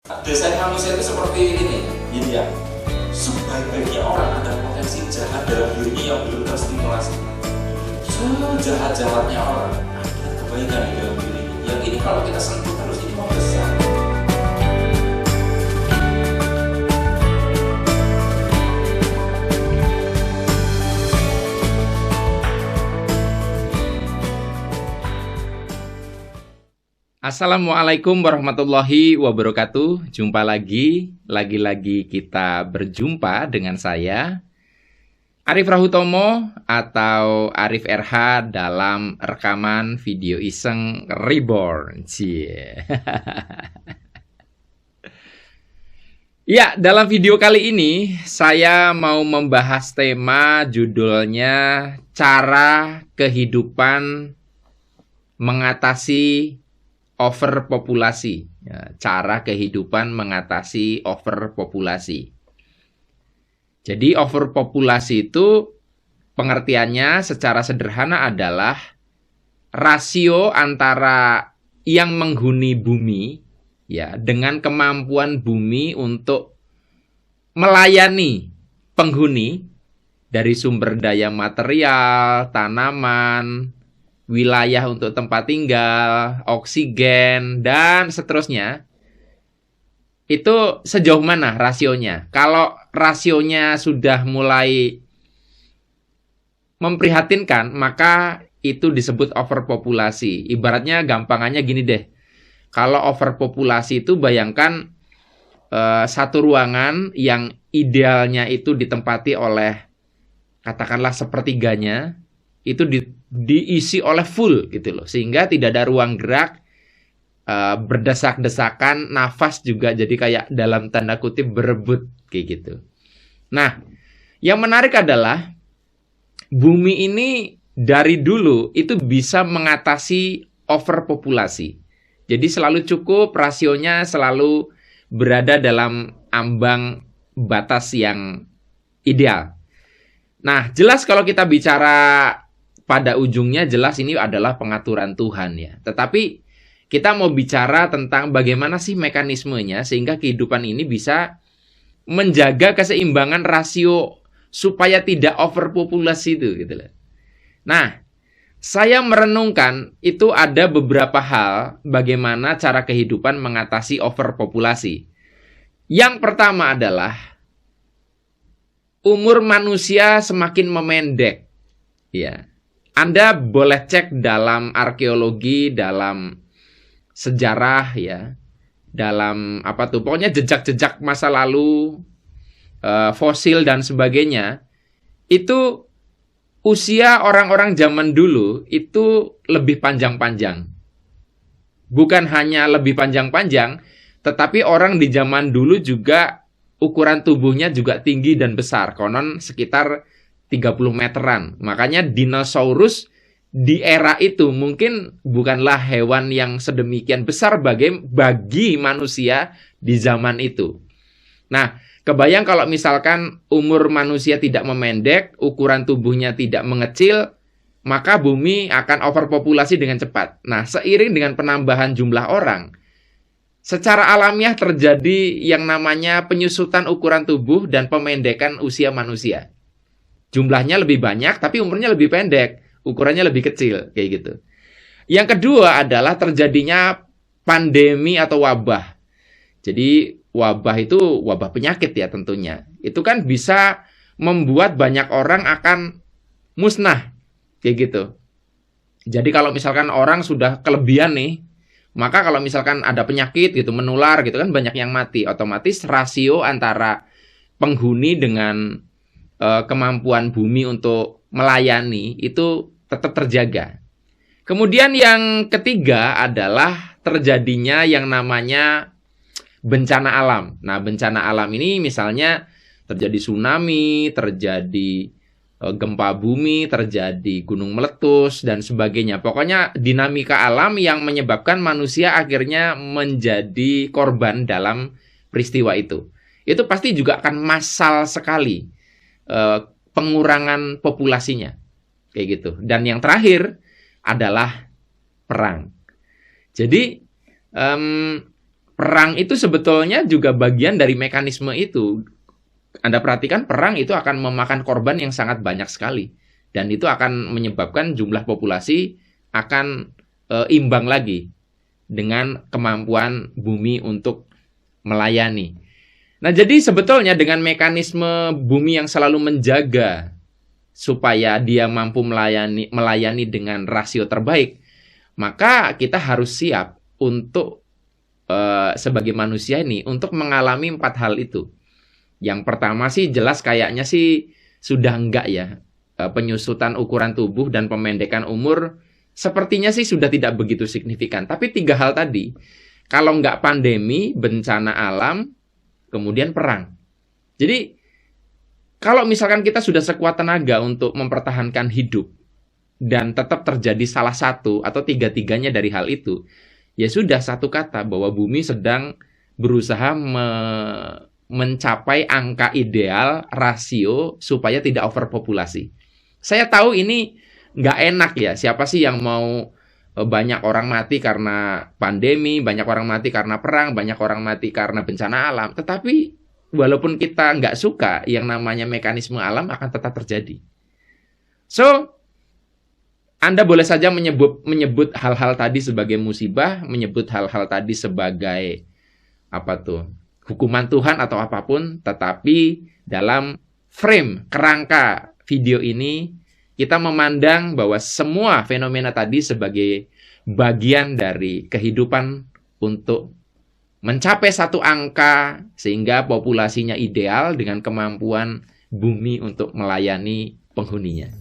Desain manusia itu seperti ini, gini ya. Sebaik-baiknya orang ada potensi jahat dalam dirinya yang belum terstimulasi. Sejahat-jahatnya orang ada kebaikan di dalam dirinya. Yang ini kalau kita sentuh terus ini mau besar. Assalamualaikum warahmatullahi wabarakatuh. Jumpa lagi kita berjumpa dengan saya Arif Rahutomo atau Arif RH dalam rekaman video iseng Reborn. Cie. Ya, dalam video kali ini saya mau membahas tema judulnya cara kehidupan mengatasi overpopulasi, ya, cara kehidupan mengatasi overpopulasi. Jadi overpopulasi itu pengertiannya secara sederhana adalah rasio antara yang menghuni bumi ya dengan kemampuan bumi untuk melayani penghuni dari sumber daya material, tanaman, wilayah untuk tempat tinggal, oksigen, dan seterusnya. Itu sejauh mana rasionya? Kalau rasionya sudah mulai memprihatinkan, maka itu disebut overpopulasi. Ibaratnya gampangannya gini deh. Kalau overpopulasi itu bayangkan satu ruangan yang idealnya itu ditempati oleh katakanlah sepertiganya, itu diisi oleh full gitu loh, sehingga tidak ada ruang gerak, berdesak-desakan, nafas juga jadi kayak dalam tanda kutip berebut kayak gitu. Nah, yang menarik adalah bumi ini dari dulu itu bisa mengatasi overpopulasi. Jadi selalu cukup, rasionya selalu berada dalam ambang batas yang ideal. Nah, jelas kalau kita bicara pada ujungnya jelas ini adalah pengaturan Tuhan ya. Tetapi kita mau bicara tentang bagaimana sih mekanismenya sehingga kehidupan ini bisa menjaga keseimbangan rasio supaya tidak overpopulasi itu gitu loh. Nah, saya merenungkan itu ada beberapa hal bagaimana cara kehidupan mengatasi overpopulasi. Yang pertama adalah umur manusia semakin memendek. Ya. Anda boleh cek dalam arkeologi, dalam sejarah ya, dalam apa tuh, pokoknya jejak-jejak masa lalu, fosil dan sebagainya. Itu usia orang-orang zaman dulu itu lebih panjang-panjang. Bukan hanya lebih panjang-panjang, tetapi orang di zaman dulu juga ukuran tubuhnya juga tinggi dan besar. Konon sekitar 30 meteran. Makanya dinosaurus di era itu mungkin bukanlah hewan yang sedemikian besar bagi manusia di zaman itu. Nah, kebayang kalau misalkan umur manusia tidak memendek, ukuran tubuhnya tidak mengecil, maka bumi akan overpopulasi dengan cepat. Nah, seiring dengan penambahan jumlah orang, secara alamiah terjadi yang namanya penyusutan ukuran tubuh dan pemendekan usia manusia. Jumlahnya lebih banyak, tapi umurnya lebih pendek, ukurannya lebih kecil, kayak gitu. Yang kedua adalah terjadinya pandemi atau wabah. Jadi wabah itu wabah penyakit ya tentunya. Itu kan bisa membuat banyak orang akan musnah, kayak gitu. Jadi kalau misalkan orang sudah kelebihan nih, maka kalau misalkan ada penyakit gitu menular gitu kan banyak yang mati. Otomatis rasio antara penghuni dengan kemampuan bumi untuk melayani itu tetap terjaga. Kemudian yang ketiga adalah terjadinya yang namanya bencana alam. Nah, bencana alam ini misalnya terjadi tsunami, terjadi gempa bumi, terjadi gunung meletus dan sebagainya. Pokoknya dinamika alam yang menyebabkan manusia akhirnya menjadi korban dalam peristiwa itu. Itu pasti juga akan massal sekali pengurangan populasinya kayak gitu. Dan yang terakhir adalah perang. Jadi perang itu sebetulnya juga bagian dari mekanisme itu. Anda perhatikan perang itu akan memakan korban yang sangat banyak sekali. Dan itu akan menyebabkan jumlah populasi akan imbang lagi dengan kemampuan bumi untuk melayani. Nah, jadi sebetulnya dengan mekanisme bumi yang selalu menjaga supaya dia mampu melayani dengan rasio terbaik, maka kita harus siap untuk sebagai manusia ini untuk mengalami 4 hal itu. Yang pertama sih jelas kayaknya sih sudah enggak ya, penyusutan ukuran tubuh dan pemendekan umur sepertinya sih sudah tidak begitu signifikan. Tapi 3 hal tadi, kalau enggak pandemi, bencana alam, kemudian perang. Jadi kalau misalkan kita sudah sekuat tenaga untuk mempertahankan hidup dan tetap terjadi salah satu atau 3-tiganya dari hal itu, ya sudah, satu kata bahwa bumi sedang berusaha mencapai angka ideal rasio supaya tidak overpopulasi. Saya tahu ini nggak enak ya. Siapa sih yang mau banyak orang mati karena pandemi, banyak orang mati karena perang, banyak orang mati karena bencana alam. Tetapi walaupun kita nggak suka, yang namanya mekanisme alam akan tetap terjadi. So, Anda boleh saja menyebut hal-hal tadi sebagai musibah, menyebut hal-hal tadi sebagai hukuman Tuhan atau apapun, tetapi dalam frame kerangka video ini kita memandang bahwa semua fenomena tadi sebagai bagian dari kehidupan untuk mencapai satu angka sehingga populasinya ideal dengan kemampuan bumi untuk melayani penghuninya.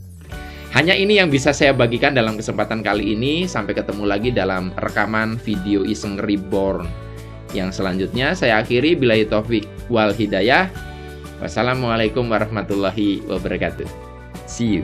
Hanya ini yang bisa saya bagikan dalam kesempatan kali ini. Sampai ketemu lagi dalam rekaman video Iseng Reborn yang selanjutnya. Saya akhiri billahi taufik wal hidayah. Wassalamualaikum warahmatullahi wabarakatuh. See you.